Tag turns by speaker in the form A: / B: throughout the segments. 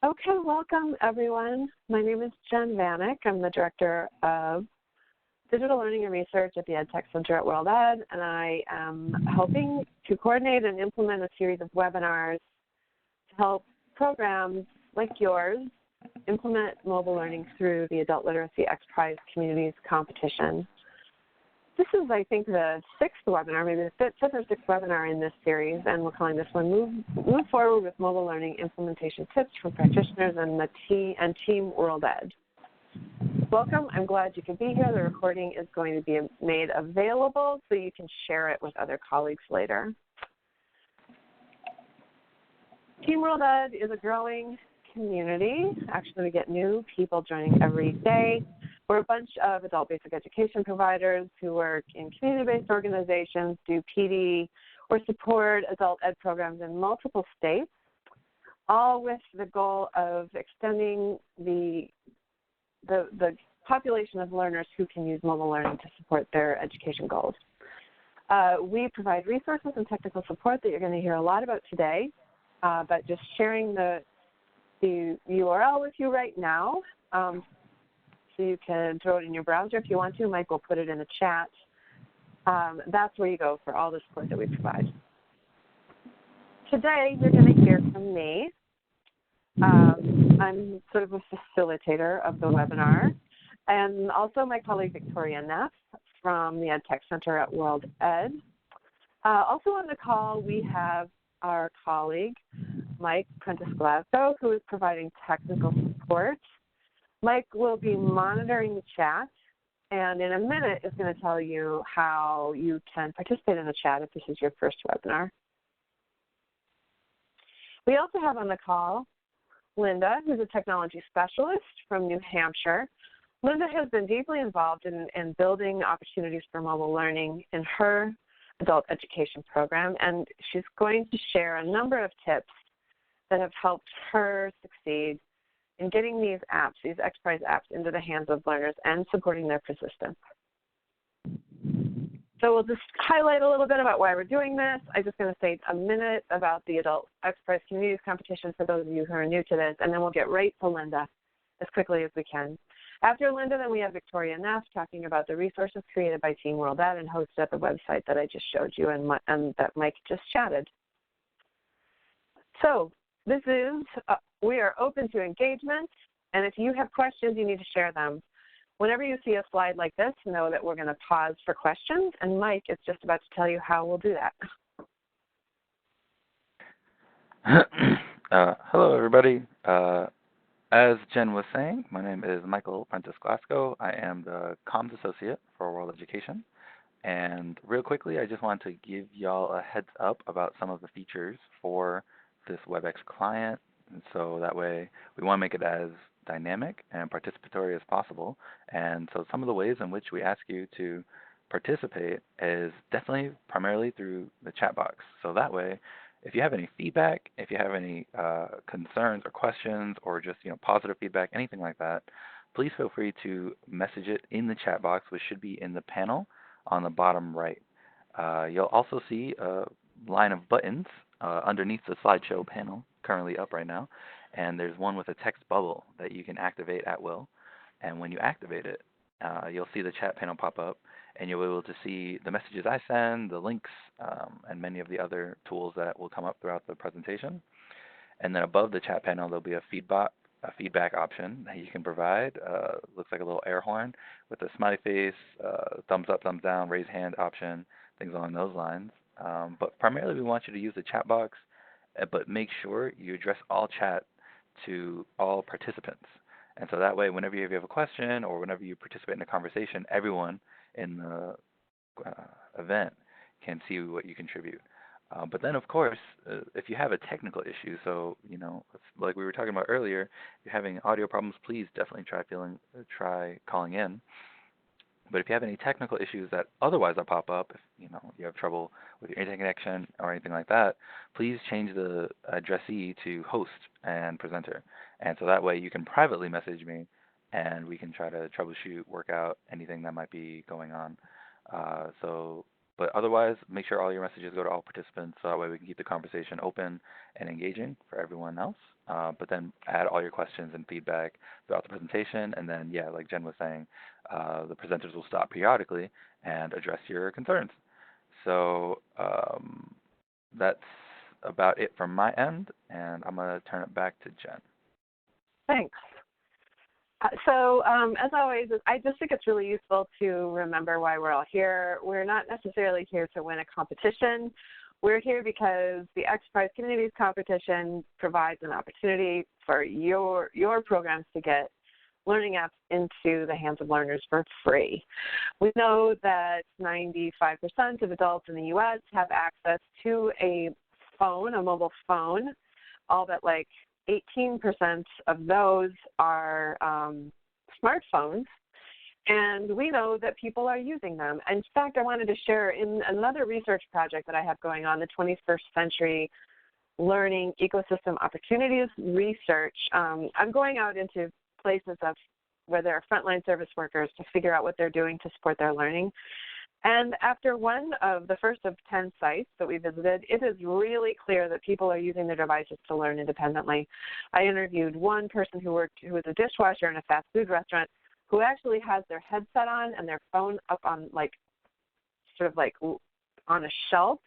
A: Okay, welcome everyone. My name is Jen Vanek. I'm the Director of Digital Learning and Research at the EdTech Center at World Ed, and I am helping to coordinate and implement a series of webinars to help programs like yours implement mobile learning through the Adult Literacy X Prize Communities Competition. This is, I think, the sixth webinar, maybe the fifth or sixth webinar in this series, and we're calling this one Move Forward with Mobile Learning Implementation Tips from Practitioners and Team World Ed. Welcome. I'm glad you could be here. The recording is going to be made available so you can share it with other colleagues later. Team World Ed is a growing community. Actually, we get new people joining every day. We're a bunch of adult basic education providers who work in community-based organizations, do PD, or support adult ed programs in multiple states, all with the goal of extending the population of learners who can use mobile learning to support their education goals. We provide resources and technical support that you're going to hear a lot about today, but just sharing the URL with you right now. So you can throw it in your browser if you want to. Mike will put it in the chat. That's where you go for all the support that we provide. Today, you're going to hear from me. I'm sort of a facilitator of the webinar, and also my colleague Victoria Neff from the EdTech Center at World Ed. Also on the call, we have our colleague, Mike Prentice-Glasgow, who is providing technical support. Mike will be monitoring the chat, and in a minute is going to tell you how you can participate in the chat if this is your first webinar. We also have on the call Linda, who's a technology specialist from New Hampshire. Linda has been deeply involved in building opportunities for mobile learning in her adult education program, and she's going to share a number of tips that have helped her succeed in getting these apps, these X Prize apps, into the hands of learners and supporting their persistence. So we'll just highlight a little bit about why we're doing this. I'm just going to say a minute about the Adult X Prize Communities Competition for those of you who are new to this, and then we'll get right to Linda as quickly as we can. After Linda, then we have Victoria Neff talking about the resources created by Team World Ed and hosted at the website that I just showed you and that Mike just chatted. So this is, we are open to engagement, and if you have questions, you need to share them. Whenever you see a slide like this, know that we're going to pause for questions, and Mike is just about to tell you how we'll do
B: that. Hello, everybody. As Jen was saying, my name is Michael Prentice-Glasgow. I am the Comms Associate for World Education. And real quickly, I just want to give y'all a heads up about some of the features for this WebEx client. And so that way, we want to make it as dynamic and participatory as possible. And so some of the ways in which we ask you to participate is definitely primarily through the chat box. So that way, if you have any feedback, if you have any concerns or questions or just positive feedback, anything like that, please feel free to message it in the chat box, which should be in the panel on the bottom right. You'll also see a line of buttons underneath the slideshow panel, currently up right now, and there's one with a text bubble that you can activate at will. And when you activate it, you'll see the chat panel pop up, and you'll be able to see the messages I send, the links, and many of the other tools that will come up throughout the presentation. And then above the chat panel, there'll be a feedback option that you can provide. Looks like a little air horn with a smiley face, thumbs up, thumbs down, raise hand option, things along those lines. But primarily we want you to use the chat box, but make sure you address all chat to all participants. And so that way, whenever you have a question or whenever you participate in a conversation, everyone in the event can see what you contribute. But then, of course, if you have a technical issue, so, like we were talking about earlier, if you're having audio problems, please definitely try calling in. But if you have any technical issues that otherwise will pop up, if you have trouble with your internet connection or anything like that, please change the addressee to host and presenter. And so that way you can privately message me and we can try to troubleshoot, work out anything that might be going on. So But otherwise, make sure all your messages go to all participants so that way we can keep the conversation open and engaging for everyone else. But then add all your questions and feedback throughout the presentation. And then, yeah, like Jen was saying, the presenters will stop periodically and address your concerns. So that's about it from my end, and I'm going to turn it back to Jen.
A: Thanks. So as always, I just think it's really useful to remember why we're all here. We're not necessarily here to win a competition. We're here because the X Prize Communities Competition provides an opportunity for your programs to get learning apps into the hands of learners for free. We know that 95% of adults in the U.S. have access to a phone, a mobile phone, all but like 18% of those are smartphones, and we know that people are using them. In fact, I wanted to share in another research project that I have going on, the 21st Century Learning Ecosystem Opportunities Research. I'm going out into places where there are frontline service workers to figure out what they're doing to support their learning. And after the first of 10 sites that we visited, it is really clear that people are using their devices to learn independently. I interviewed one person who was a dishwasher in a fast food restaurant who actually has their headset on and their phone up on on a shelf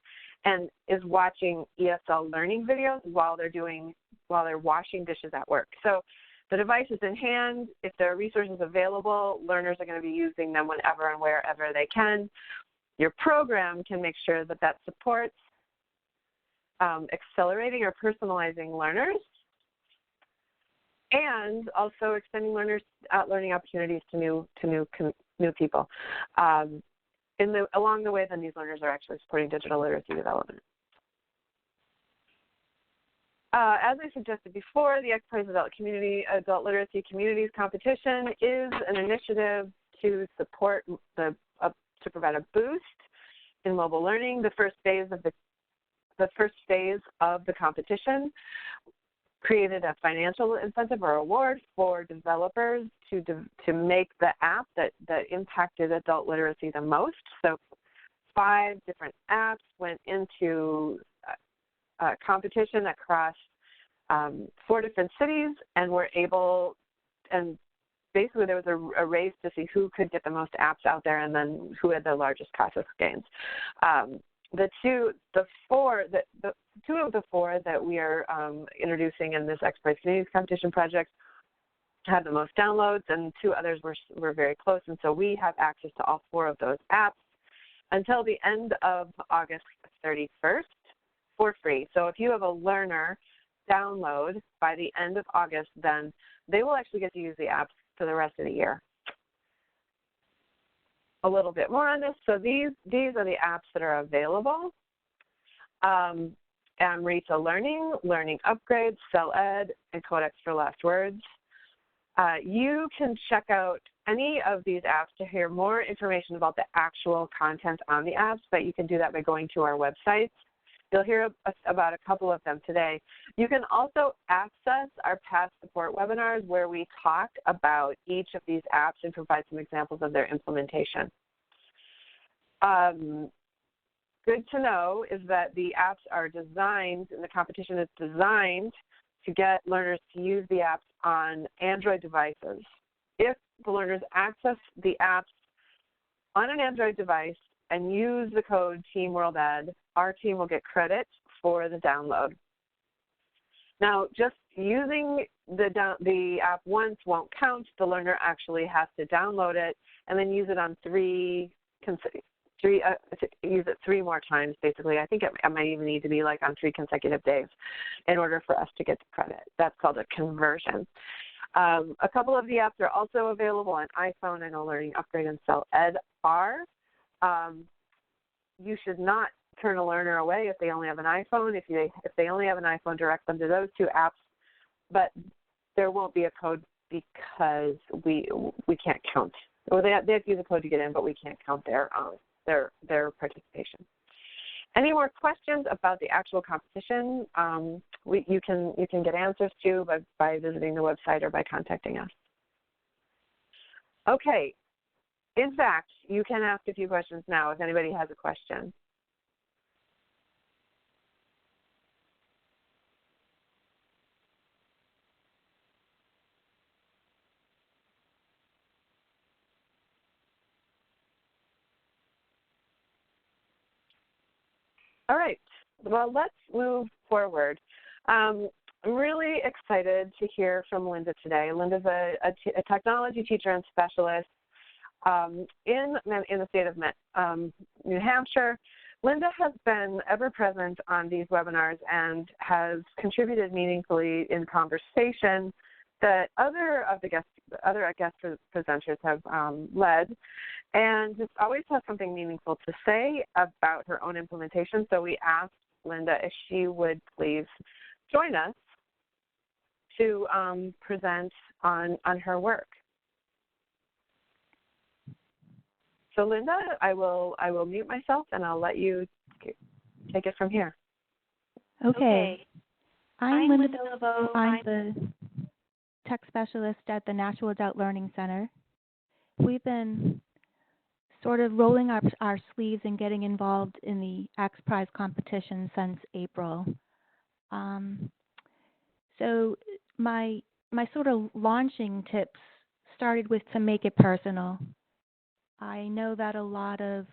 A: and is watching ESL learning videos while they're washing dishes at work. So the device is in hand. If there are resources available, learners are going to be using them whenever and wherever they can. Your program can make sure that supports accelerating or personalizing learners and also extending learning opportunities to new people. Along the way, then these learners are actually supporting digital literacy development. As I suggested before, the X Prize Adult Literacy Communities Competition is an initiative to support to provide a boost in mobile learning. The first phase of the competition created a financial incentive or award for developers to make the app that impacted adult literacy the most. So 5 different apps went into competition across 4 different cities, and basically there was a race to see who could get the most apps out there and then who had the largest process gains. Two of the four that we are introducing in this X Prize Communities Competition project had the most downloads, and 2 others were very close, and so we have access to all 4 of those apps until the end of August 31st for free. So if you have a learner download by the end of August, then they will actually get to use the apps for the rest of the year. A little bit more on this. So these are the apps that are available. Amrita Learning, Learning Upgrades, Cell Ed, and Codex for Last Words. You can check out any of these apps to hear more information about the actual content on the apps, but you can do that by going to our website. You'll hear about a couple of them today. You can also access our past support webinars where we talk about each of these apps and provide some examples of their implementation. Good to know is that the apps are designed, and the competition is designed to get learners to use the apps on Android devices. If the learners access the apps on an Android device and use the code TEAMWorldEd, our team will get credit for the download. Now, just using the app once won't count. The learner actually has to download it and then use it on use it 3 more times, basically. I think it might even need to be like on 3 consecutive days in order for us to get the credit. That's called a conversion. A couple of the apps are also available on iPhone. I know Learning Upgrade and Cell Ed are. You should not turn a learner away if they only have an iPhone. If they only have an iPhone, direct them to those 2 apps. But there won't be a code because we can't count. Well, they have to use a code to get in, but we can't count their participation. Any more questions about the actual competition? You can get answers to by visiting the website or by contacting us. Okay. In fact, you can ask a few questions now if anybody has a question. All right. Well, let's move forward. I'm really excited to hear from Linda today. Linda's a technology teacher and specialist in the state of New Hampshire. Linda has been ever present on these webinars and has contributed meaningfully in conversation that other guest presenters have led, and just always has something meaningful to say about her own implementation. So we asked Linda if she would please join us to present on her work. So Linda, I will mute myself and I'll let you take it from here.
C: Okay. I'm Linda Billivo. I'm the tech specialist at the National Adult Learning Center. We've been sort of rolling up our sleeves and getting involved in the X Prize competition since April. So my sort of launching tips started with to make it personal. I know that a lot of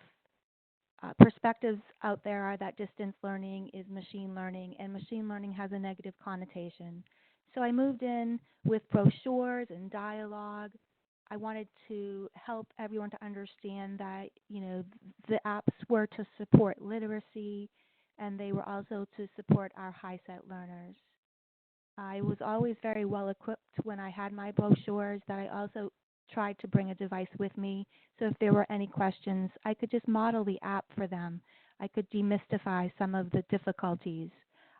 C: perspectives out there are that distance learning is machine learning, and machine learning has a negative connotation. So I moved in with brochures and dialogue. I wanted to help everyone to understand that, the apps were to support literacy, and they were also to support our high-set learners. I was always very well equipped when I had my brochures, that I also tried to bring a device with me, so if there were any questions, I could just model the app for them. I could demystify some of the difficulties.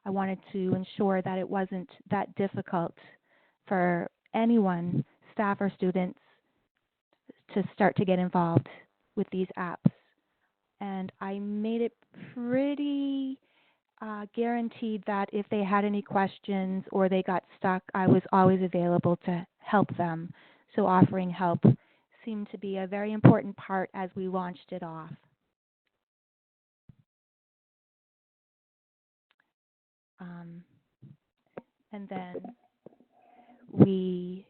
C: I wanted to ensure that it wasn't that difficult for anyone, staff or students, to start to get involved with these apps. And I made it pretty guaranteed that if they had any questions or they got stuck, I was always available to help them. So offering help seemed to be a very important part as we launched it off. And then we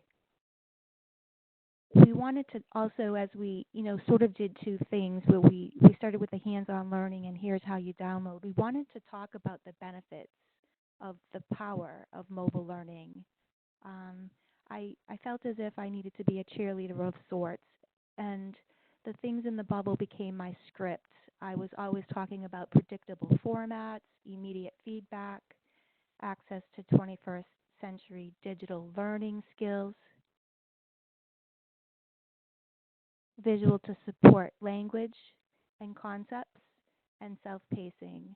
C: wanted to also, as we sort of did two things, where we started with the hands-on learning and here's how you download. We wanted to talk about the benefits of the power of mobile learning. I felt as if I needed to be a cheerleader of sorts, and the things in the bubble became my script. I was always talking about predictable formats, immediate feedback, access to 21st century digital learning skills, visual to support language and concepts, and self-pacing.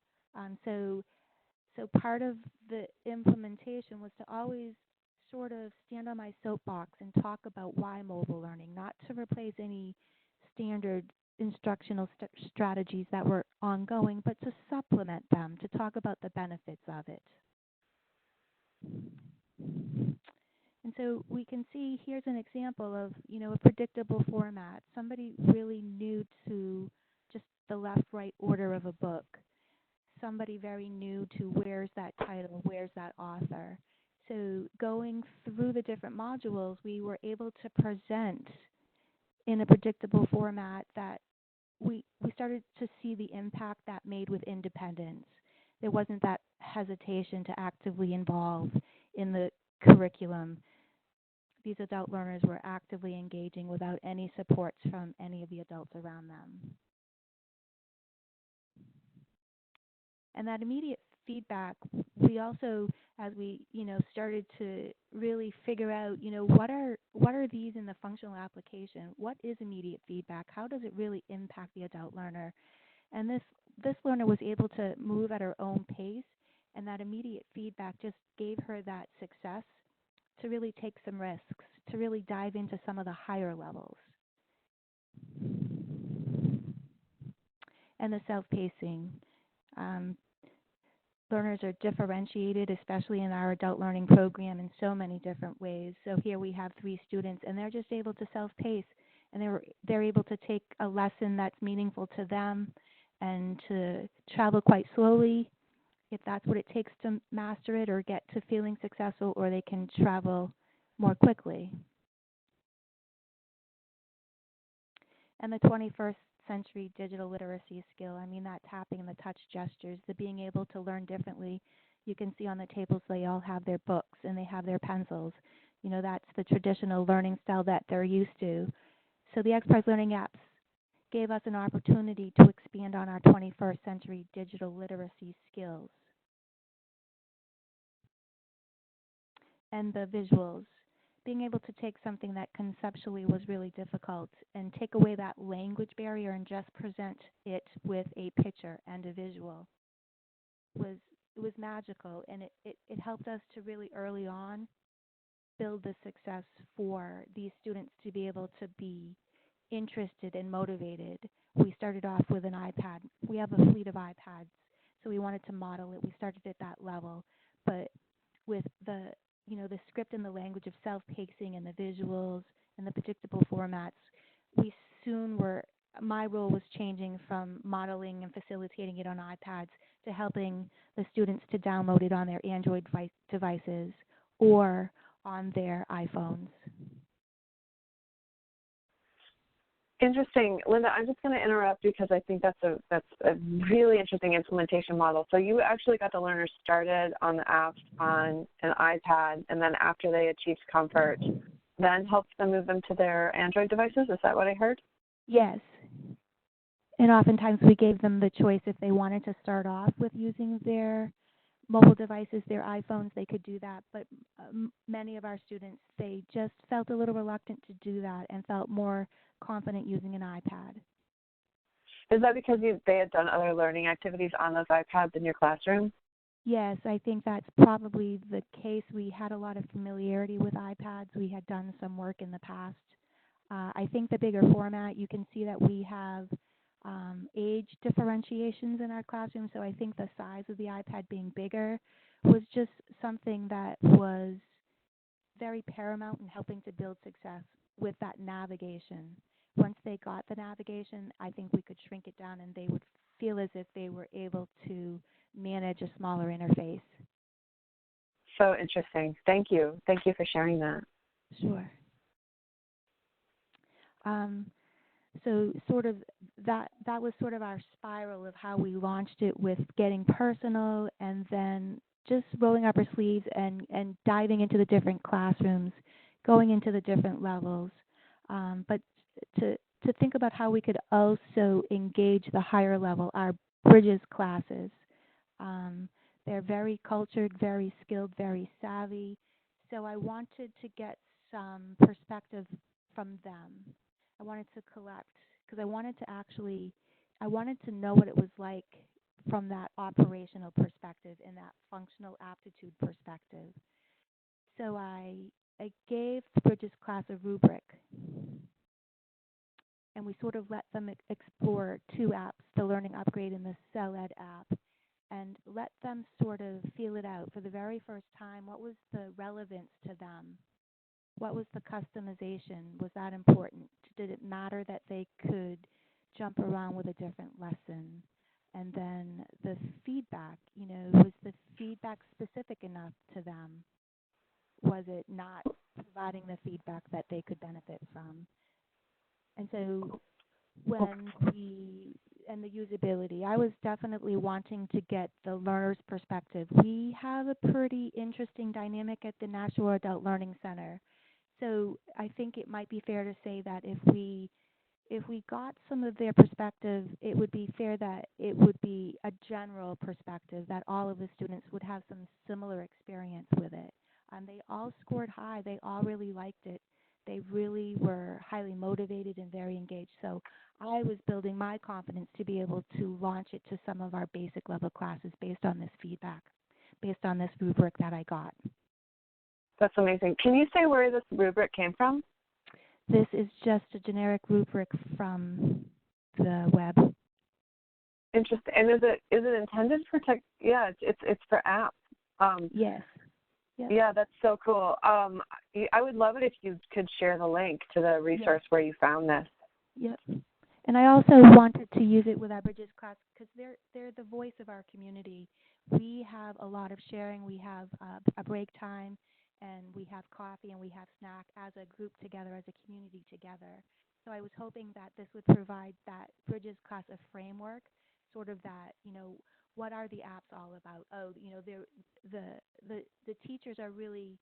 C: So part of the implementation was to always sort of stand on my soapbox and talk about why mobile learning, not to replace any standard instructional strategies that were ongoing, but to supplement them, to talk about the benefits of it. And so we can see here's an example of, a predictable format. Somebody really new to just the left-right order of a book. Somebody very new to where's that title, where's that author. So going through the different modules, we were able to present in a predictable format that we started to see the impact that made with independence. There wasn't that hesitation to actively involve in the curriculum. These adult learners were actively engaging without any supports from any of the adults around them. And that immediate feedback, we also, as we, started to really figure out, what are these in the functional application? What is immediate feedback? How does it really impact the adult learner? And this learner was able to move at her own pace, and that immediate feedback just gave her that success to really take some risks, to really dive into some of the higher levels. And the self-pacing. Learners are differentiated, especially in our adult learning program, in so many different ways. So here we have 3 students, and they're just able to self-pace and they're able to take a lesson that's meaningful to them and to travel quite slowly if that's what it takes to master it or get to feeling successful, or they can travel more quickly. And the 21st century digital literacy skill, I mean, that tapping and the touch gestures, the being able to learn differently. You can see on the tables they all have their books and they have their pencils. You know, that's the traditional learning style that they're used to. So the XPRIZE Learning apps gave us an opportunity to expand on our 21st century digital literacy skills. And the visuals, being able to take something that conceptually was really difficult and take away that language barrier and just present it with a picture and a visual was magical, and it helped us to really early on build the success for these students to be able to be interested and motivated. We started off with an iPad. We have a fleet of iPads, so we wanted to model it. We started at that level, but with the the script and the language of self-pacing and the visuals and the predictable formats, we soon were. My role was changing from modeling and facilitating it on iPads to helping the students to download it on their Android devices or on their iPhones.
A: Interesting. Linda, I'm just going to interrupt because I think that's a really interesting implementation model. So you actually got the learners started on the apps on an iPad, and then after they achieved comfort, then helped them move them to their Android devices? Is that what I heard?
C: Yes. And oftentimes we gave them the choice if they wanted to start off with using their mobile devices, their iPhones, they could do that. But many of our students, they just felt a little reluctant to do that and felt more confident using an iPad.
A: Is that because they had done other learning activities on those iPads in your classroom?
C: Yes, I think that's probably the case. We had a lot of familiarity with iPads. We had done some work in the past. I think the bigger format, you can see that we have age differentiations in our classroom, so I think the size of the iPad being bigger was just something that was very paramount in helping to build success with that navigation. Once they got the navigation, I think we could shrink it down and they would feel as if they were able to manage a smaller interface.
A: So interesting. Thank you. Thank you for sharing that.
C: Sure. So sort of that was sort of our spiral of how we launched it, with getting personal and then just rolling up our sleeves and diving into the different classrooms, going into the different levels. But to think about how we could also engage the higher level, our Bridges classes. They're very cultured, very skilled, very savvy. So I wanted to get some perspective from them. I wanted to collect, because I wanted to know what it was like from that operational perspective and that functional aptitude perspective. So I gave the Bridges class a rubric, and we sort of let them explore two apps, the Learning Upgrade and the CellEd app, and let them sort of feel it out for the very first time. What was the relevance to them? What was the customization? Was that important? Did it matter that they could jump around with a different lesson? And then the feedback, was the feedback specific enough to them? Was it not providing the feedback that they could benefit from? And so and the usability, I was definitely wanting to get the learner's perspective. We have a pretty interesting dynamic at the National Adult Learning Center. So I think it might be fair to say that if we got some of their perspective, it would be fair that it would be a general perspective, that all of the students would have some similar experience with it. They all scored high. They all really liked it. They really were highly motivated and very engaged. So I was building my confidence to be able to launch it to some of our basic level classes based on this feedback, based on this rubric that I got.
A: That's amazing. Can you say where this rubric came from?
C: This is just a generic rubric from the web.
A: Interesting. And is it intended for tech? Yeah, it's for apps.
C: Yes. Yep.
A: Yeah, that's so cool. I would love it if you could share the link to the resource where you found this.
C: Yep. And I also wanted to use it with our Bridges class because they're the voice of our community. We have a lot of sharing. We have a break time, and we have coffee, and we have snack as a group together, as a community together. So I was hoping that this would provide that Bridges class a framework, sort of that, what are the apps all about? Oh, the teachers are really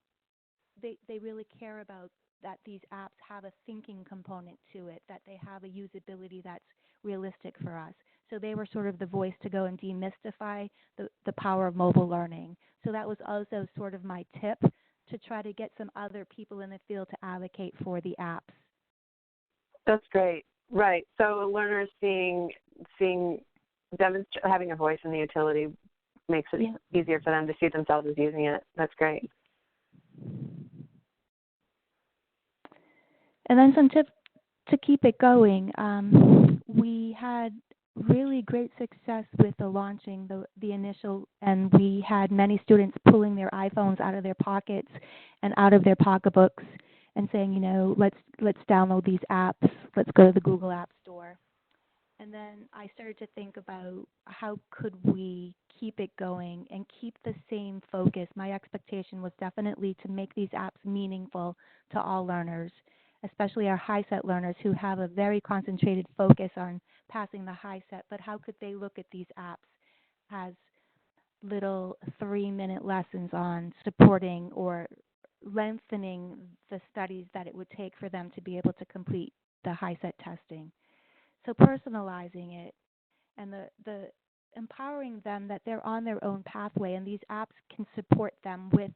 C: they really care about that these apps have a thinking component to it, that they have a usability that's realistic for us. So they were sort of the voice to go and demystify the power of mobile learning. So that was also sort of my tip to try to get some other people in the field to advocate for the apps.
A: That's great. Right. So learners having a voice in the utility makes it easier for them to see themselves as using it. That's great.
C: And then some tips to keep it going. We had really great success with the launching, the initial, and we had many students pulling their iPhones out of their pockets and out of their pocketbooks and saying, let's download these apps. Let's go to the Google App Store. And then I started to think about how could we keep it going and keep the same focus. My expectation was definitely to make these apps meaningful to all learners, especially our high-set learners who have a very concentrated focus on passing the high-set. But how could they look at these apps as little 3-minute lessons on supporting or lengthening the studies that it would take for them to be able to complete the high-set testing? So personalizing it and the empowering them that they're on their own pathway, and these apps can support them with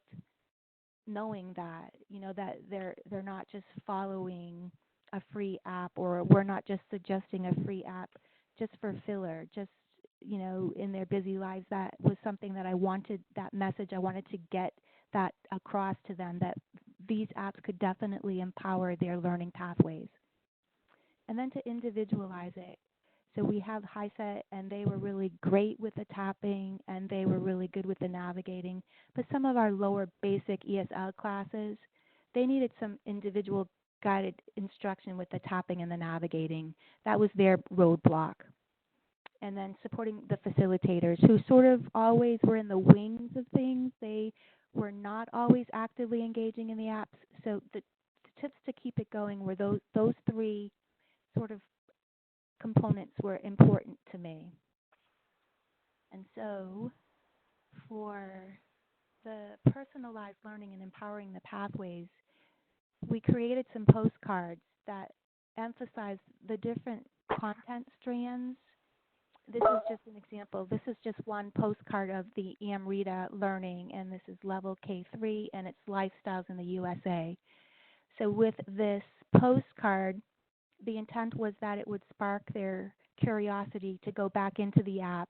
C: knowing that, that they're not just following a free app, or we're not just suggesting a free app just for filler, just, in their busy lives. That was something that I wanted, that message, I wanted to get that across to them, that these apps could definitely empower their learning pathways. And then to individualize it. So we have HiSET, and they were really great with the tapping, and they were really good with the navigating. But some of our lower basic ESL classes, they needed some individual guided instruction with the tapping and the navigating. That was their roadblock. And then supporting the facilitators, who sort of always were in the wings of things. They were not always actively engaging in the apps. So the tips to keep it going were those three sort of components were important to me. And so for the personalized learning and empowering the pathways, we created some postcards that emphasize the different content strands. This is just an example. This is just one postcard of the Amrita learning, and this is level K3, and it's lifestyles in the USA. So with this postcard, the intent was that it would spark their curiosity to go back into the app,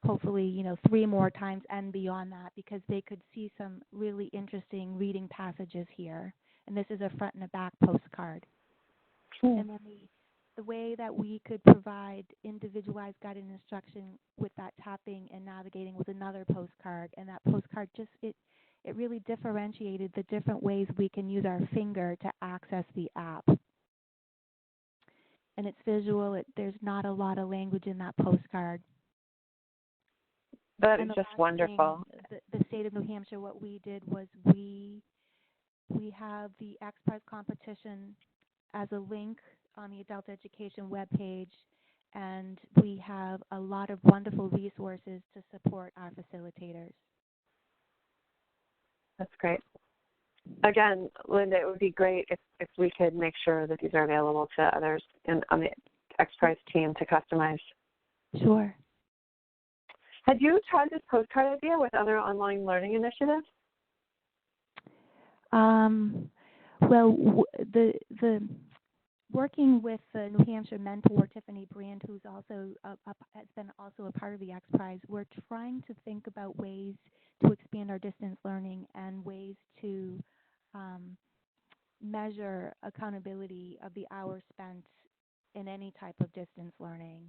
C: hopefully, 3 more times and beyond that, because they could see some really interesting reading passages here. And this is a front and a back postcard. And then the way that we could provide individualized guided instruction with that tapping and navigating was another postcard. And that postcard just, it really differentiated the different ways we can use our finger to access the app. And it's visual. There's not a lot of language in that postcard.
A: That is just wonderful.
C: The state of New Hampshire, what we did was we have the X Prize competition as a link on the adult education webpage, and we have a lot of wonderful resources to support our facilitators.
A: That's great. Again, Linda, it would be great if we could make sure that these are available to others on the X Prize team to customize.
C: Sure.
A: Had you tried this postcard idea with other online learning initiatives?
C: Well, the working with the New Hampshire mentor Tiffany Brand, who's also has been also a part of the X Prize, we're trying to think about ways to expand our distance learning and ways to measure accountability of the hours spent in any type of distance learning.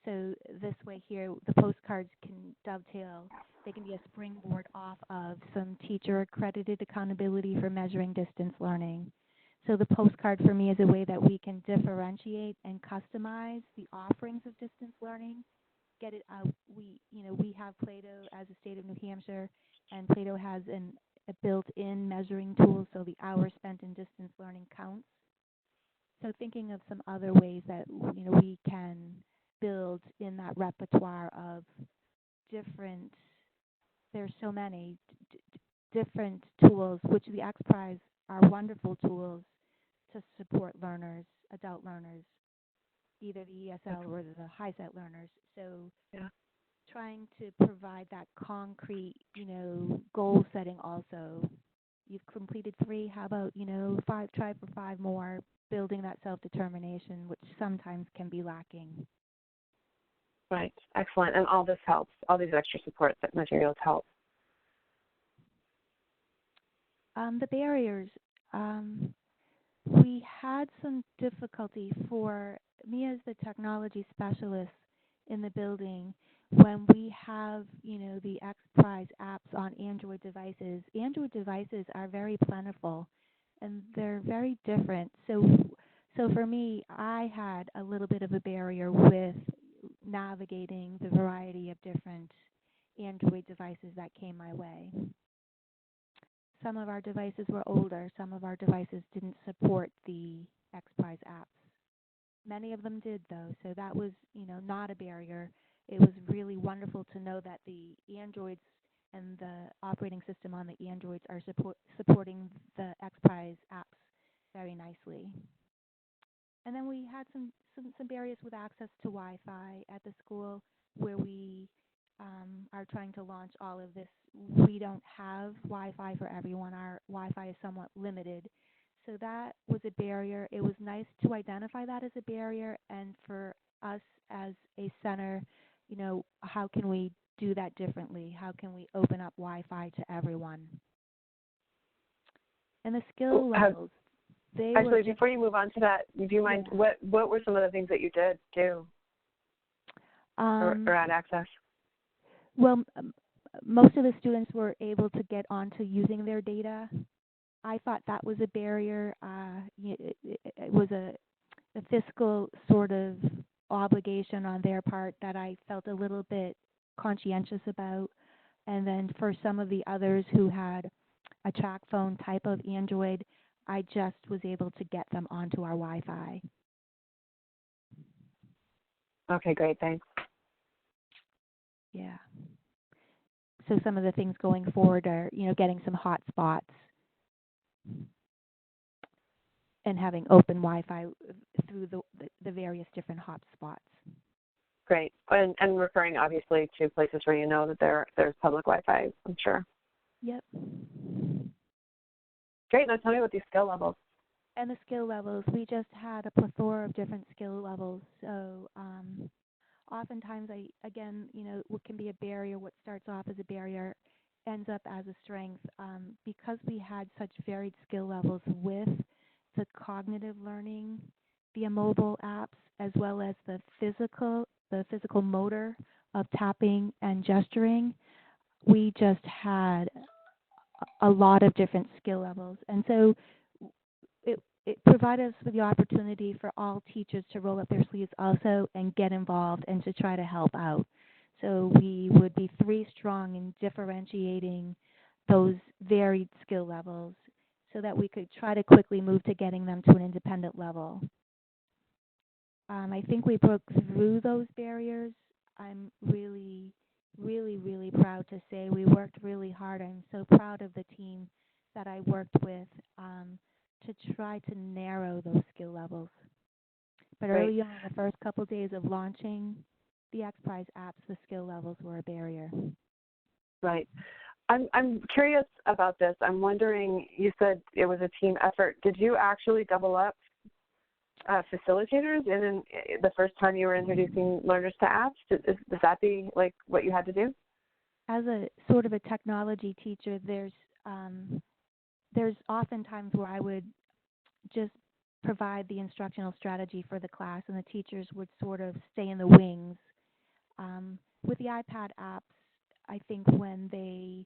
C: So this way here, the postcards can dovetail. They can be a springboard off of some teacher-accredited accountability for measuring distance learning. So the postcard for me is a way that we can differentiate and customize the offerings of distance learning, get it out. We have Plato as a state of New Hampshire, and Plato has a built-in measuring tool, so the hours spent in distance learning counts. So thinking of some other ways that we can build in that repertoire of different. There's so many different tools, which the X Prize are wonderful tools to support learners, adult learners, either the ESL or the high-set learners. So trying to provide that concrete, goal setting also. You've completed 3, how about, 5, try for 5 more, building that self-determination, which sometimes can be lacking.
A: Right. Excellent. And all this helps. All these extra support materials help.
C: The barriers. We had some difficulty for me as the technology specialist in the building when we have, the X Prize apps on Android devices. Android devices are very plentiful, and they're very different. So for me, I had a little bit of a barrier with navigating the variety of different Android devices that came my way. Some of our devices were older. Some of our devices didn't support the X Prize apps. Many of them did, though, so that was, not a barrier. It was really wonderful to know that the Androids and the operating system on the Androids are supporting the X Prize apps very nicely. And then we had some barriers with access to Wi-Fi at the school where we are trying to launch all of this. We don't have Wi-Fi for everyone. Our Wi-Fi is somewhat limited. So that was a barrier. It was nice to identify that as a barrier, and for us as a center, how can we do that differently? How can we open up Wi-Fi to everyone? And the skill levels.
A: Actually, before you move on to that, do you mind, what were some of the things that you did do or add access?
C: Well, most of the students were able to get onto using their data. I thought that was a barrier. It was a fiscal sort of obligation on their part that I felt a little bit conscientious about. And then for some of the others who had a track phone type of Android, I just was able to get them onto our Wi-Fi.
A: Okay, great, thanks.
C: Yeah. So some of the things going forward are, getting some hot spots and having open Wi-Fi through the various different hot spots.
A: Great. And referring, obviously, to places where you know that there's public Wi-Fi, I'm sure.
C: Yep.
A: Great. Now tell me about these skill levels.
C: And the skill levels, we just had a plethora of different skill levels. So oftentimes, what can be a barrier, what starts off as a barrier, ends up as a strength. Because we had such varied skill levels with the cognitive learning via mobile apps, as well as the physical motor of tapping and gesturing, we just had a lot of different skill levels. And so it provided us with the opportunity for all teachers to roll up their sleeves also and get involved and to try to help out. So we would be 3 strong in differentiating those varied skill levels so that we could try to quickly move to getting them to an independent level. I think we broke through those barriers. I'm really, really, really proud to say we worked really hard. I'm so proud of the team that I worked with to try to narrow those skill levels. But early on, the first couple of days of launching the X Prize apps, the skill levels were a barrier.
A: Right. I'm curious about this. I'm wondering, you said it was a team effort. Did you actually double up facilitators in the first time you were introducing learners to apps? Does that be like what you had to do?
C: As a sort of a technology teacher, there's often times where I would just provide the instructional strategy for the class, and the teachers would sort of stay in the wings With the iPad apps, I think when they,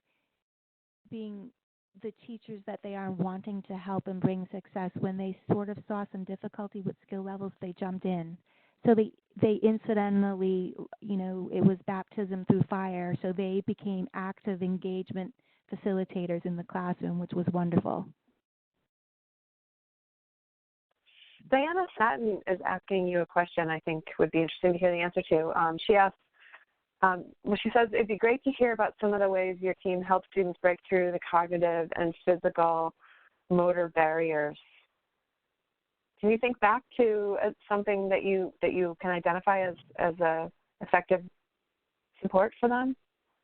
C: being the teachers that they are wanting to help and bring success, when they sort of saw some difficulty with skill levels, they jumped in. So they incidentally, it was baptism through fire, so they became active engagement facilitators in the classroom, which was wonderful.
A: Diana Satin is asking you a question I think would be interesting to hear the answer to. She asks, she says, it'd be great to hear about some of the ways your team helps students break through the cognitive and physical motor barriers. Can you think back to something that you can identify as a effective support for them?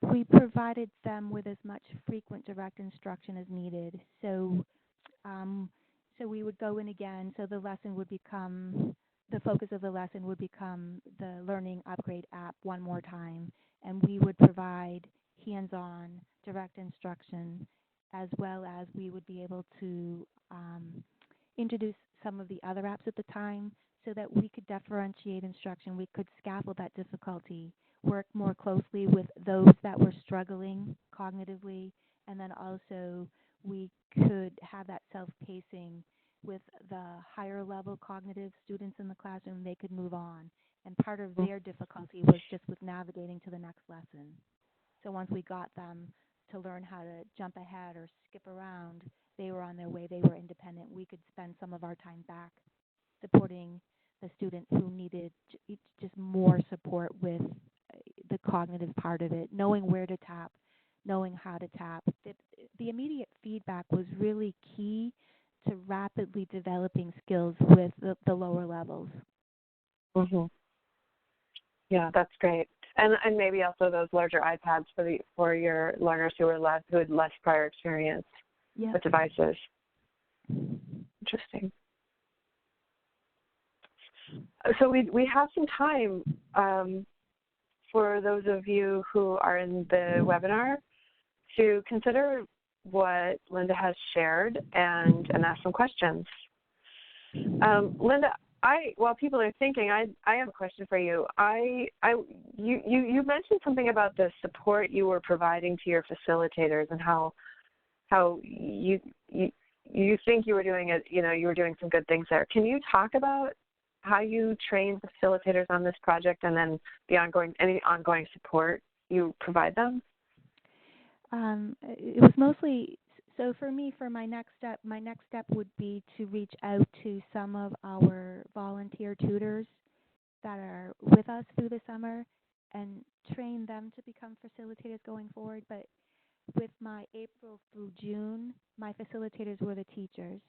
C: We provided them with as much frequent direct instruction as needed. So we would go in again. So the focus of the lesson would become the Learning Upgrade app one more time, and we would provide hands-on direct instruction, as well as we would be able to introduce some of the other apps at the time so that we could differentiate instruction. We could scaffold that difficulty, work more closely with those that were struggling cognitively, and then also we could have that self-pacing with the higher level cognitive students in the classroom. They could move on. And part of their difficulty was just with navigating to the next lesson. So once we got them to learn how to jump ahead or skip around, they were on their way, they were independent. We could spend some of our time back supporting the student who needed just more support with the cognitive part of it, knowing where to tap, knowing how to tap. The immediate feedback was really key to rapidly developing skills with the lower levels.
A: Mm-hmm. Yeah, that's great. And maybe also those larger iPads for your learners who had less prior experience with devices. Interesting. So we have some time for those of you who are in the webinar to consider what Linda has shared and ask some questions. Linda, while people are thinking, I have a question for you. You mentioned something about the support you were providing to your facilitators and how you think you were doing it. You were doing some good things there. Can you talk about how you train facilitators on this project and then any ongoing support you provide them?
C: It was mostly, so for me, for my next step would be to reach out to some of our volunteer tutors that are with us through the summer and train them to become facilitators going forward. But with my April through June, my facilitators were the teachers.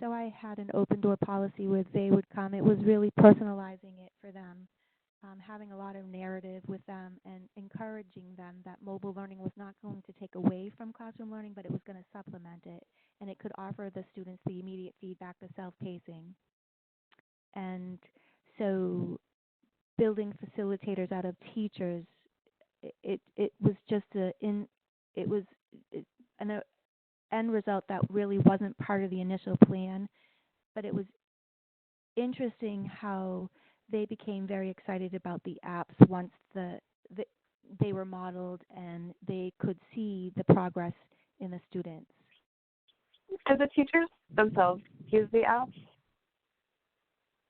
C: So I had an open door policy where they would come. It was really personalizing it for them. Having a lot of narrative with them and encouraging them that mobile learning was not going to take away from classroom learning, but it was going to supplement it, and it could offer the students the immediate feedback, the self-pacing. And so building facilitators out of teachers, it was just an end result that really wasn't part of the initial plan, but it was interesting how they became very excited about the apps once they were modeled and they could see the progress in the students.
A: Do the teachers themselves use the apps?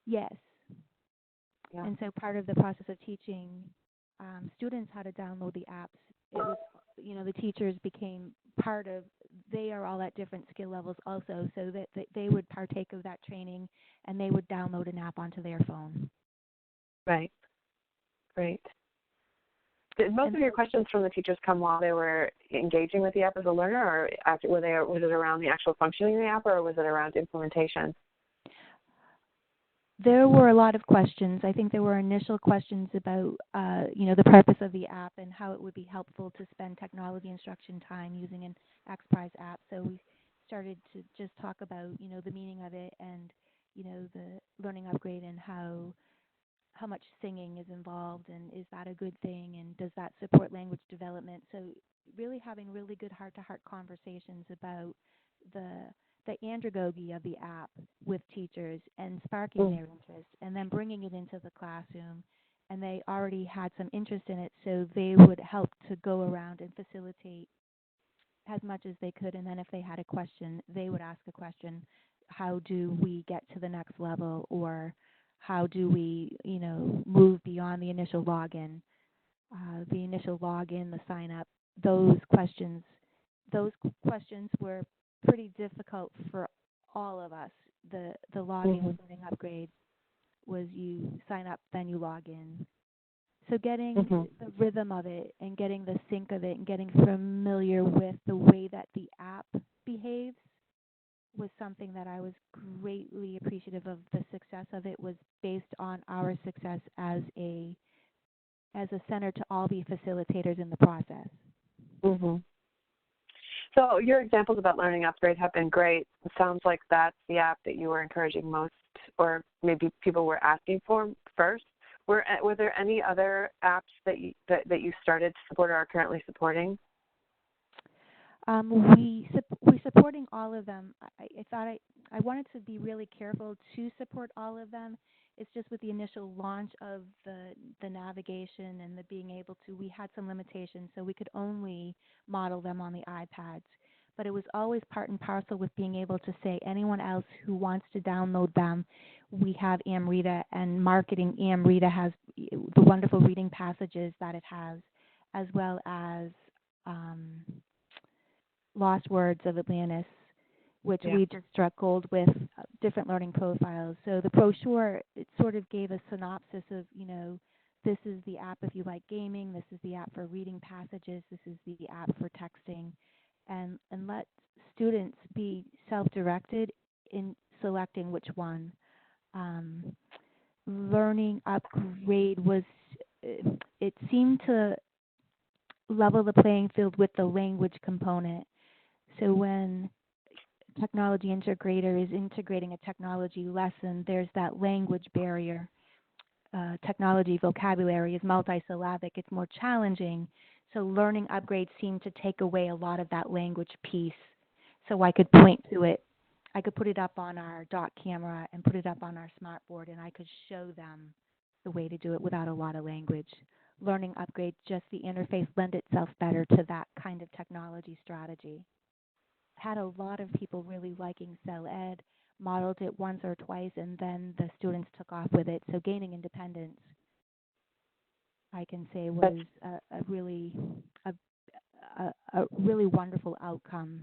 C: Yes. Yeah. And so part of the process of teaching students how to download the apps, it was, the teachers became part of, they are all at different skill levels also, so that they would partake of that training and they would download an app onto their phone.
A: Right. Great. Did most of your questions from the teachers come while they were engaging with the app as a learner, or after, was it around the actual functioning of the app, or was it around implementation?
C: There were a lot of questions. I think there were initial questions about, the purpose of the app and how it would be helpful to spend technology instruction time using an XPRIZE app. So we started to just talk about, the meaning of it and, the learning upgrade and how much singing is involved and is that a good thing and does that support language development. So really having really good heart-to-heart conversations about the andragogy of the app with teachers and sparking their interest and then bringing it into the classroom and they already had some interest in it, so they would help to go around and facilitate as much as they could. And then if they had a question, they would ask a question. How do we get to the next level, or how do we, move beyond the initial login, the sign up? Those questions, those questions were pretty difficult for all of us. The login learning upgrade was you sign up, then you log in. So getting the rhythm of it and getting the sync of it and getting familiar with the way that the app behaves was something that I was greatly appreciative of. The success of it was based on our success as a center to all be facilitators in the process.
A: So your examples about Learning Upgrade have been great. It sounds like that's the app that you were encouraging most, or maybe people were asking for first. Were there any other apps that you started to support or are currently supporting?
C: We're supporting all of them. I wanted to be really careful to support all of them. It's just with the initial launch of the navigation and the being able to, we had some limitations, so we could only model them on the iPads. But it was always part and parcel with being able to say anyone else who wants to download them, we have Amrita, and marketing Amrita has the wonderful reading passages that it has, as well as Lost Words of Atlantis, which we just struck gold with different learning profiles. So the brochure, it sort of gave a synopsis of, this is the app if you like gaming, this is the app for reading passages, this is the app for texting, and let students be self-directed in selecting which one. Learning Upgrade it seemed to level the playing field with the language component. So when technology integrator is integrating a technology lesson, there's that language barrier. Technology vocabulary is multisyllabic. It's more challenging. So Learning Upgrade seemed to take away a lot of that language piece. So I could point to it. I could put it up on our dock camera and put it up on our smartboard, and I could show them the way to do it without a lot of language. Learning Upgrade, just the interface lent itself better to that kind of technology strategy. Had a lot of people really liking Cell Ed, modeled it once or twice, and then the students took off with it. So gaining independence, I can say, was a really wonderful outcome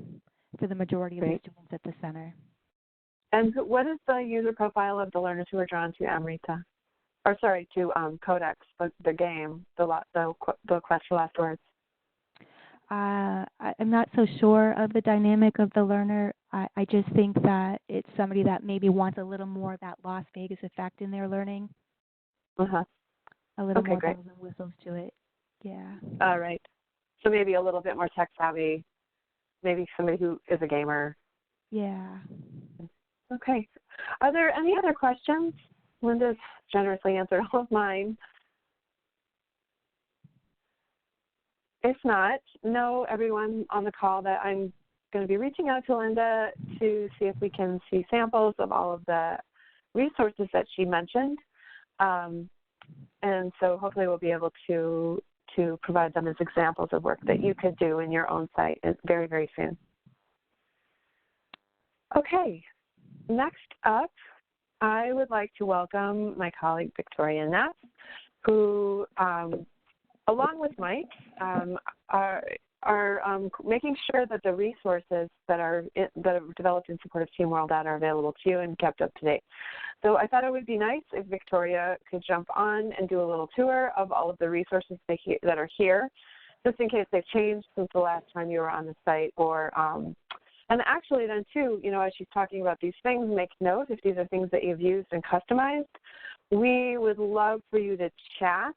C: for the majority of the students at the center.
A: And what is the user profile of the learners who are drawn to Amrita? Or sorry, to Codex, the game, the Quest for Last Words?
C: I'm not so sure of the dynamic of the learner. I just think that it's somebody that maybe wants a little more of that Las Vegas effect in their learning. A little more bells and whistles to it. Yeah.
A: All right. So maybe a little bit more tech savvy. Maybe somebody who is a gamer.
C: Yeah.
A: Okay. Are there any other questions? Linda's generously answered all of mine. If not, know everyone on the call that I'm going to be reaching out to Linda to see if we can see samples of all of the resources that she mentioned. And so hopefully we'll be able to provide them as examples of work that you could do in your own site very, very soon. Okay, next up, I would like to welcome my colleague Victoria Neff, who, along with Mike, are making sure that the resources that are developed in support of Team World Ed are available to you and kept up to date. So I thought it would be nice if Victoria could jump on and do a little tour of all of the resources that are here, just in case they've changed since the last time you were on the site, or and actually then too, as she's talking about these things, make note if these are things that you've used and customized. We would love for you to chat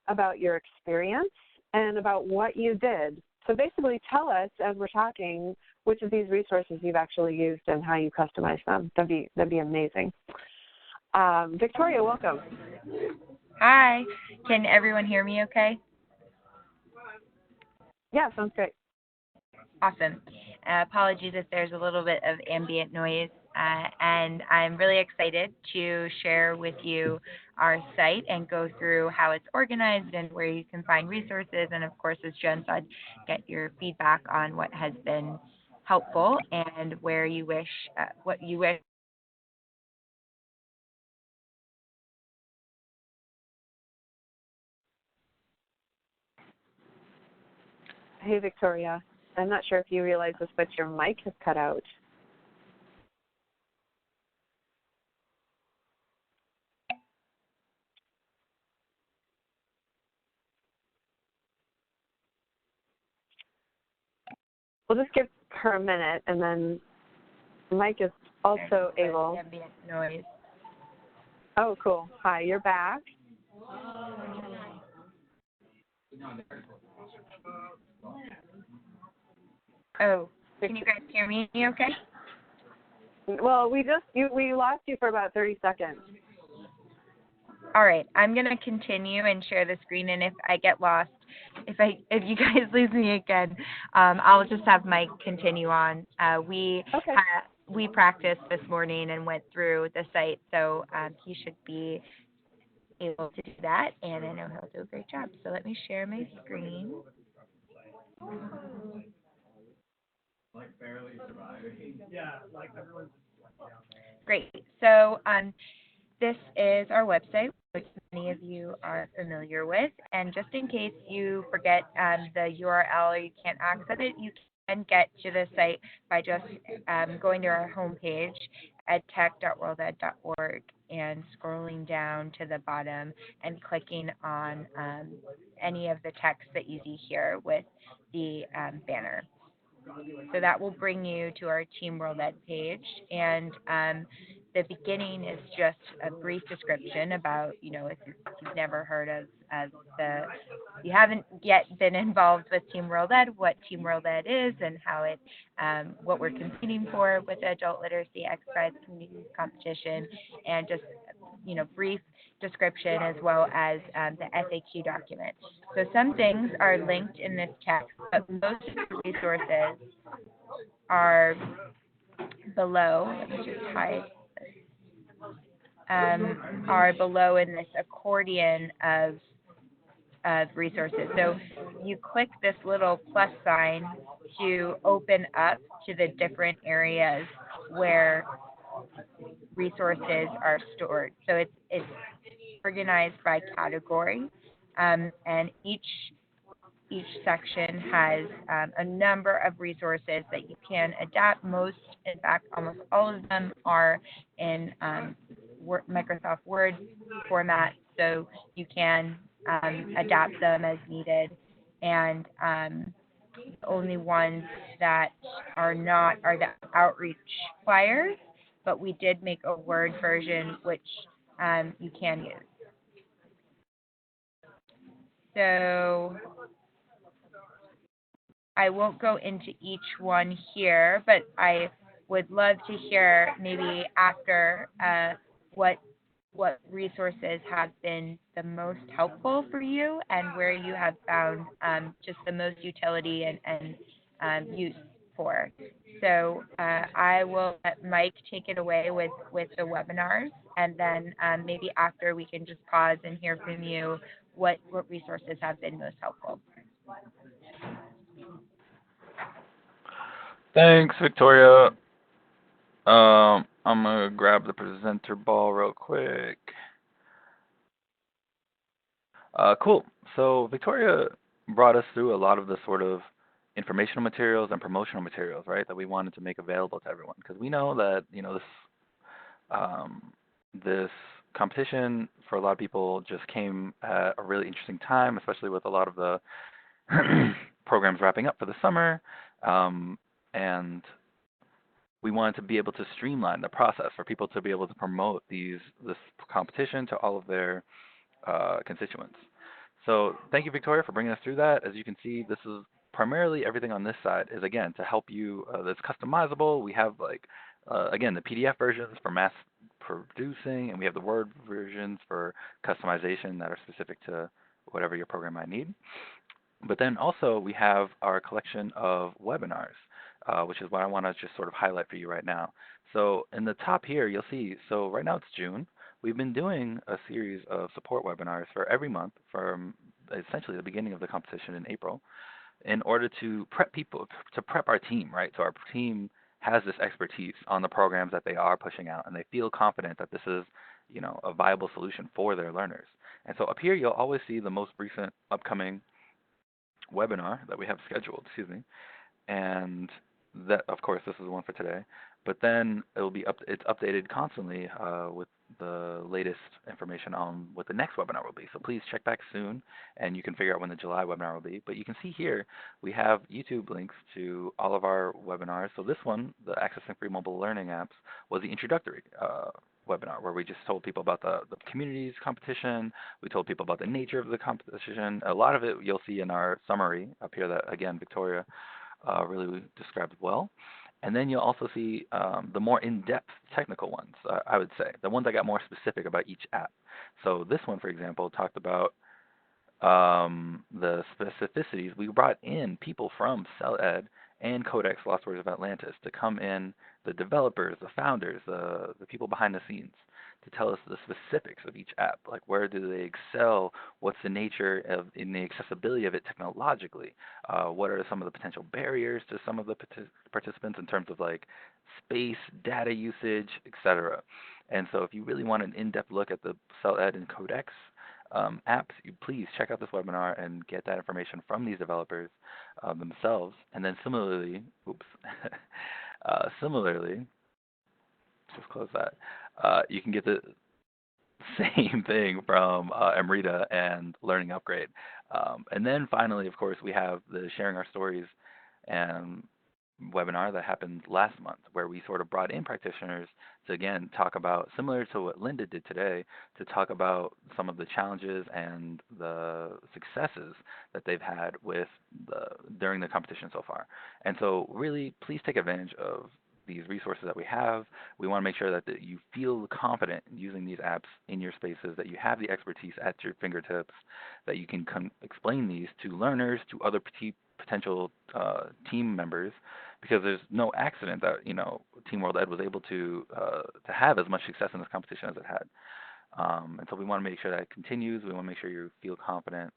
A: about your experience and about what you did. So basically tell us, as we're talking, which of these resources you've actually used and how you customize them. That'd be amazing. Victoria, welcome.
D: Hi. Can everyone hear me okay?
A: Yeah, sounds great.
D: Awesome. Apologies if there's a little bit of ambient noise. and I'm really excited to share with you our site and go through how it's organized and where you can find resources, and of course, as Jen said, get your feedback on what has been helpful and where you wish, what you wish.
A: Hey, Victoria. I'm not sure if you realize this, but your mic has cut out. We'll just give her a minute, and then Mike is also able.
D: Ambient noise.
A: Oh, cool. Hi, you're back.
D: Oh, can you guys hear me okay?
A: Well, we lost you for about 30 seconds.
D: All right, I'm going to continue and share the screen, and if I get lost, if you guys lose me again, I'll just have Mike continue on. We practiced this morning and went through the site, so he should be able to do that, and I know he'll do a great job. So let me share my screen. Great. So this is our website, which many of you are familiar with. And just in case you forget the URL or you can't access it, you can get to the site by just going to our homepage, edtech.worlded.org, and scrolling down to the bottom and clicking on any of the text that you see here with the banner. So that will bring you to our Team World Ed page, and the beginning is just a brief description about, if you've never heard of you haven't yet been involved with Team World Ed, what Team World Ed is and how it, what we're competing for with the Adult Literacy Exercise Community Competition, and just, brief description as well as the FAQ document. So some things are linked in this text, but most of the resources are below. Let me just hide. Are below in this accordion of resources. So you click this little plus sign to open up to the different areas where resources are stored. So it's organized by category, and each section has a number of resources that you can adapt. Most, in fact, almost all of them are in Microsoft Word format, so you can adapt them as needed. And the only ones that are not are the outreach flyers, but we did make a Word version which you can use. So I won't go into each one here, but I would love to hear maybe after what resources have been the most helpful for you and where you have found just the most utility and use for. So I will let Mike take it away with the webinars, and then maybe after we can just pause and hear from you what resources have been most helpful.
B: Thanks, Victoria. I'm going to grab the presenter ball real quick. Cool. So Victoria brought us through a lot of the sort of informational materials and promotional materials, right, that we wanted to make available to everyone. Because we know that, this competition for a lot of people just came at a really interesting time, especially with a lot of the programs wrapping up for the summer. And we wanted to be able to streamline the process for people to be able to promote this competition to all of their constituents. So thank you, Victoria, for bringing us through that. As you can see, this is primarily everything on this side is, again, to help you. That's customizable. We have, again, the PDF versions for mass producing, and we have the Word versions for customization that are specific to whatever your program might need. But then also we have our collection of webinars which is what I want to just sort of highlight for you right now. So in the top here, you'll see, so right now it's June. We've been doing a series of support webinars for every month from essentially the beginning of the competition in April in order to prep people, to prep our team, right? So our team has this expertise on the programs that they are pushing out, and they feel confident that this is, a viable solution for their learners. And so up here, you'll always see the most recent upcoming webinar that we have scheduled, and that, of course, this is the one for today. But then it's updated constantly with the latest information on what the next webinar will be. So please check back soon, and you can figure out when the July webinar will be. But you can see here we have YouTube links to all of our webinars. So this one, the Accessing Free Mobile Learning Apps, was the introductory webinar where we just told people about the communities competition. We told people about the nature of the competition. A lot of it you'll see in our summary up here that, again, Victoria really described well. And then you'll also see the more in-depth technical ones, I would say, the ones that got more specific about each app. So this one, for example, talked about the specificities. We brought in people from CellEd and Codex Lost Words of Atlantis to come in, the developers, the founders, the people behind the scenes, to tell us the specifics of each app, like where do they excel, what's the nature of in the accessibility of it technologically, what are some of the potential barriers to some of the participants in terms of like space, data usage, etc. And so if you really want an in-depth look at the CellEd and Codex apps, you please check out this webinar and get that information from these developers themselves. And then similarly, similarly, just close that. You can get the same thing from Amrita and Learning Upgrade. And then finally, of course, we have the Sharing Our Stories and webinar that happened last month, where we sort of brought in practitioners to, again, talk about, similar to what Linda did today, to talk about some of the challenges and the successes that they've had with during the competition so far. And so really, please take advantage of these resources that we have. We want to make sure that you feel confident using these apps in your spaces, that you have the expertise at your fingertips, that you can explain these to learners, to other potential team members, because there's no accident that Team World Ed was able to have as much success in this competition as it had. And so we want to make sure that it continues. We want to make sure you feel confident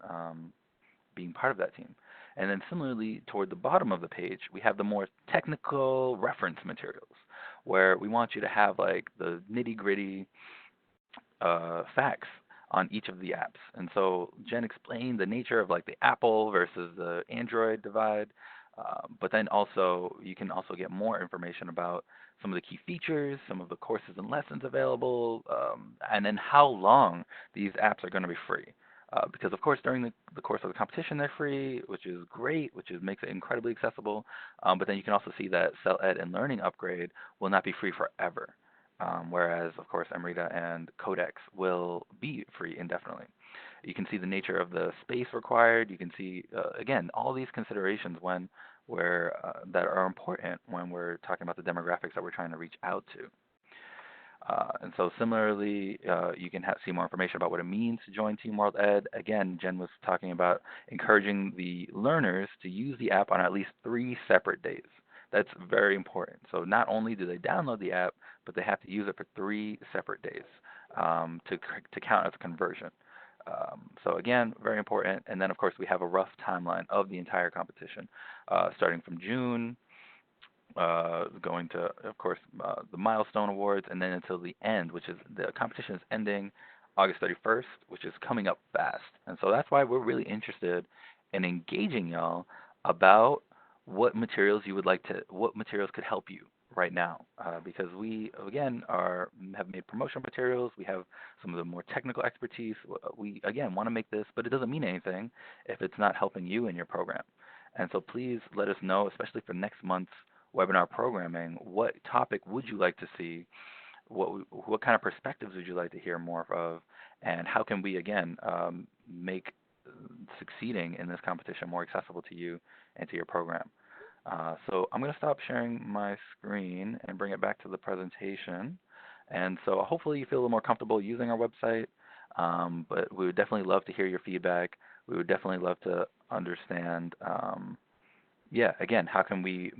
B: being part of that team. And then similarly, toward the bottom of the page, we have the more technical reference materials, where we want you to have like the nitty-gritty facts on each of the apps. And so Jen explained the nature of like the Apple versus the Android divide, but then also you can also get more information about some of the key features, some of the courses and lessons available, and then how long these apps are going to be free. Because of course during the course of the competition they're free, which is great, which makes it incredibly accessible. But then you can also see that CellEd and Learning Upgrade will not be free forever, whereas of course Amrita and Codex will be free indefinitely. You can see the nature of the space required. You can see again all these considerations that are important when we're talking about the demographics that we're trying to reach out to. And so similarly, you can see more information about what it means to join Team World Ed. Again, Jen was talking about encouraging the learners to use the app on at least 3 separate days. That's very important. So not only do they download the app, but they have to use it for 3 separate days to count as a conversion. So again, very important. And then of course we have a rough timeline of the entire competition, starting from June, going to, of course, the milestone awards, and then until the end, which is the competition is ending August 31st, which is coming up fast. And so that's why we're really interested in engaging y'all about what materials what materials could help you right now, because we, again, have made promotional materials. We have some of the more technical expertise. We, again, want to make this, but it doesn't mean anything if it's not helping you in your program. And so please let us know, especially for next month's webinar programming, what topic would you like to see, what kind of perspectives would you like to hear more of, and how can we, again, make succeeding in this competition more accessible to you and to your program. So I'm going to stop sharing my screen and bring it back to the presentation. And so hopefully you feel a little more comfortable using our website, but we would definitely love to hear your feedback. We would definitely love to understand yeah, again, how can we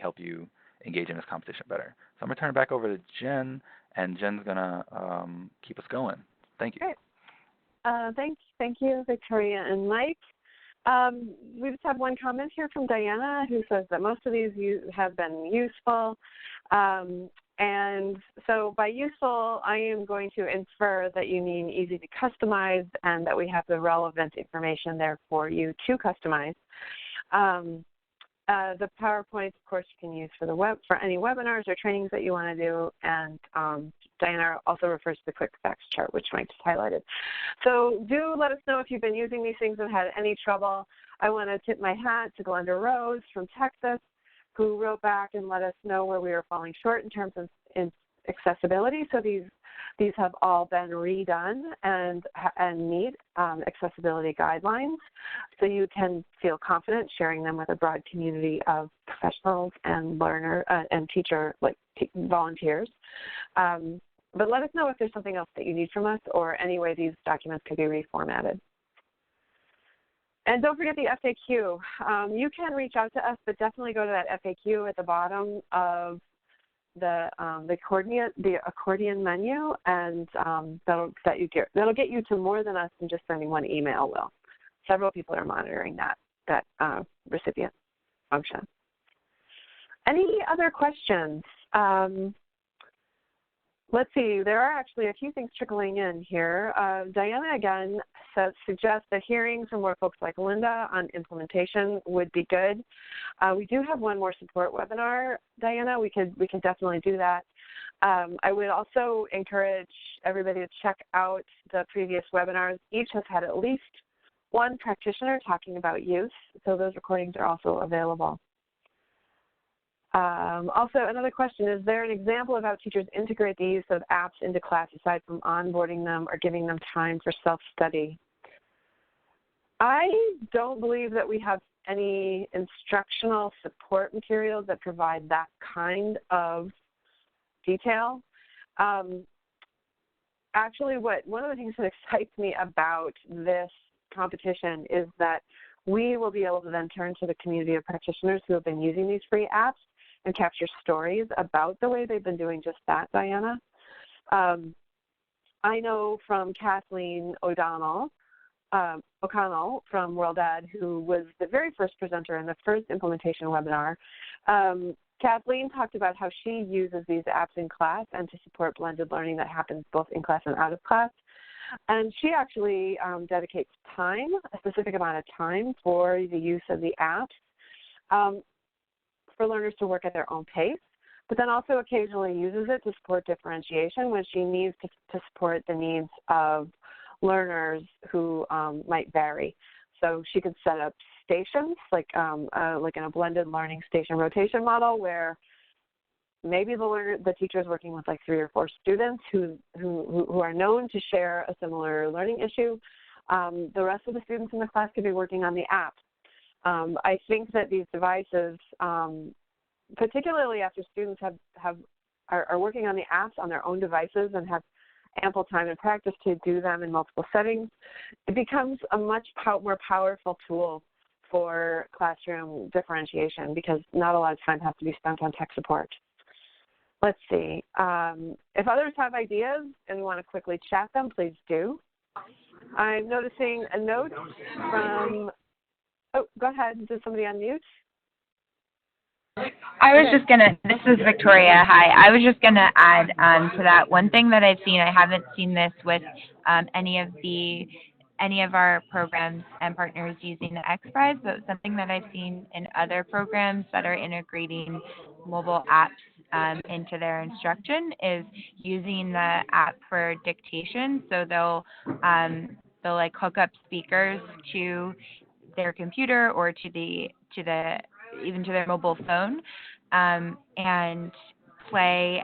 B: help you engage in this competition better? So I'm gonna turn it back over to Jen, and Jen's gonna keep us going. Thank you.
A: Great. Thank you, Victoria and Mike. We just have one comment here from Diana, who says that most of these have been useful. And so by useful, I am going to infer that you mean easy to customize and that we have the relevant information there for you to customize. The PowerPoint, of course, you can use for any webinars or trainings that you want to do, and Diana also refers to the quick facts chart, which Mike just highlighted. So do let us know if you've been using these things and had any trouble. I want to tip my hat to Glenda Rose from Texas, who wrote back and let us know where we were falling short in terms of accessibility. So these have all been redone and meet accessibility guidelines. So you can feel confident sharing them with a broad community of professionals and learner and teacher volunteers. But let us know if there's something else that you need from us or any way these documents could be reformatted. And don't forget the FAQ. You can reach out to us, but definitely go to that FAQ at the bottom of the accordion menu, and that'll get you to more than us than just sending one email. Will several people are monitoring that recipient function. Any other questions? Let's see, there are actually a few things trickling in here. Diana again suggests that hearing from more folks like Linda on implementation would be good. We do have one more support webinar, Diana. We could definitely do that. I would also encourage everybody to check out the previous webinars. Each has had at least one practitioner talking about use, so those recordings are also available. Also, another question, is there an example of how teachers integrate the use of apps into class aside from onboarding them or giving them time for self-study? I don't believe that we have any instructional support materials that provide that kind of detail. Actually, one of the things that excites me about this competition is that we will be able to then turn to the community of practitioners who have been using these free apps and capture stories about the way they've been doing just that, Diana. I know from Kathleen O'Connell from World Ed, who was the very first presenter in the first implementation webinar. Kathleen talked about how she uses these apps in class and to support blended learning that happens both in class and out of class. And she actually dedicates time, a specific amount of time for the use of the apps. For learners to work at their own pace, but then also occasionally uses it to support differentiation when she needs to support the needs of learners who might vary. So she could set up stations, like in a blended learning station rotation model, where maybe the teacher is working with like 3 or 4 students who are known to share a similar learning issue. The rest of the students in the class could be working on the app. I think that these devices, particularly after students are working on the apps on their own devices and have ample time and practice to do them in multiple settings, it becomes a much more powerful tool for classroom differentiation because not a lot of time has to be spent on tech support. Let's see. If others have ideas and want to quickly chat them, please do. I'm noticing a note from... Oh, go ahead. Did somebody unmute?
D: I was just going to, this is Victoria. Hi. I was just going to add to that. One thing that I've seen, I haven't seen this with any of our programs and partners using the XPRIZE, but something that I've seen in other programs that are integrating mobile apps into their instruction is using the app for dictation. So they'll like hook up speakers to their computer or even to their mobile phone, and play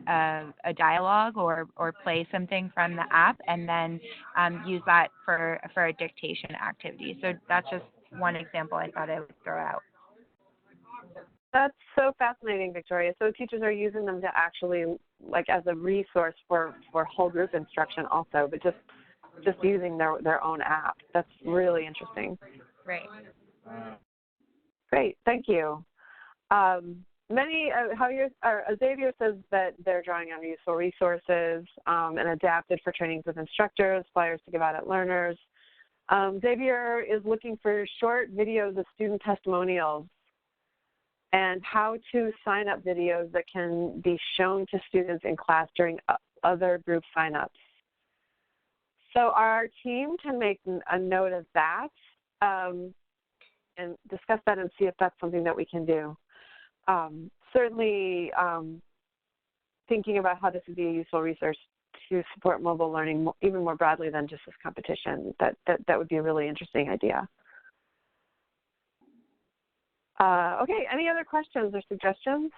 D: a dialogue or play something from the app, and then use that for a dictation activity. So that's just one example I thought I would throw out.
A: That's so fascinating, Victoria. So teachers are using them to actually, like, as a resource for whole group instruction also, but just using their own app. That's really interesting.
D: Right.
A: Great, thank you. Xavier says that they're drawing on useful resources and adapted for trainings with instructors, flyers to give out at learners. Xavier is looking for short videos of student testimonials and how to sign up videos that can be shown to students in class during other group signups. So our team can make a note of that and discuss that and see if that's something that we can do. Certainly thinking about how this would be a useful resource to support mobile learning even more broadly than just this competition, that would be a really interesting idea. Okay, any other questions or suggestions?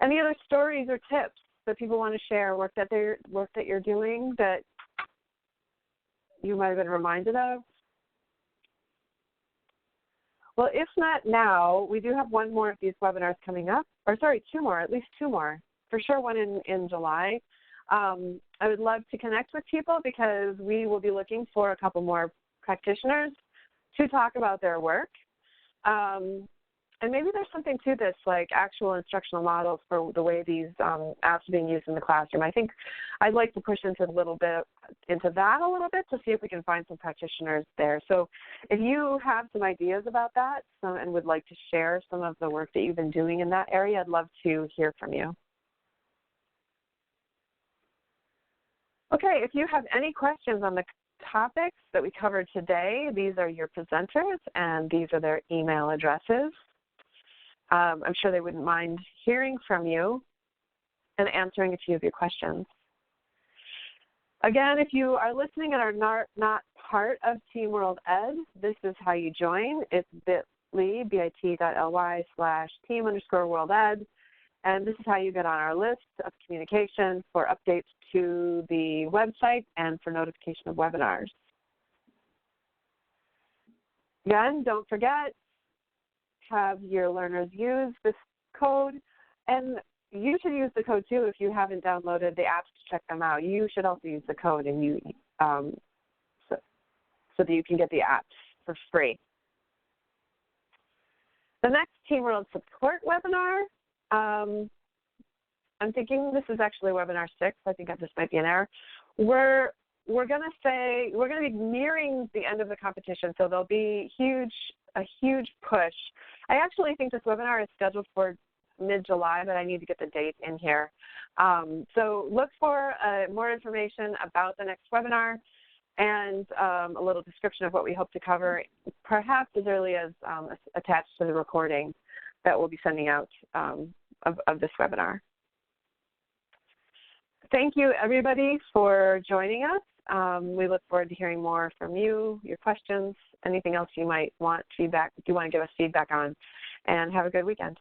A: Any other stories or tips that people want to share, work that you're doing that you might have been reminded of? Well, if not now, we do have one more of these webinars coming up, or sorry, two more, at least two more. For sure, one in July. I would love to connect with people because we will be looking for a couple more practitioners to talk about their work. And maybe there's something to this, like actual instructional models for the way these apps are being used in the classroom. I think I'd like to push into that a little bit to see if we can find some practitioners there. So if you have some ideas about that and would like to share some of the work that you've been doing in that area, I'd love to hear from you. Okay, if you have any questions on the topics that we covered today, these are your presenters and these are their email addresses. I'm sure they wouldn't mind hearing from you and answering a few of your questions. Again, if you are listening and are not part of Team World Ed, this is how you join. It's bit.ly/team_world ed. And this is how you get on our list of communication for updates to the website and for notification of webinars. Again, don't forget, have your learners use this code, and you should use the code too if you haven't downloaded the apps to check them out. You should also use the code and so that you can get the apps for free. The next Team World Support webinar, I'm thinking this is actually webinar 6. I think this might be an error. We're going to be nearing the end of the competition, so there'll be a huge push. I actually think this webinar is scheduled for mid-July, but I need to get the date in here. So look for more information about the next webinar and a little description of what we hope to cover, perhaps as early as attached to the recording that we'll be sending out of this webinar. Thank you, everybody, for joining us. We look forward to hearing more from you, your questions, anything else you might want feedback, if you want to give us feedback on, and have a good weekend.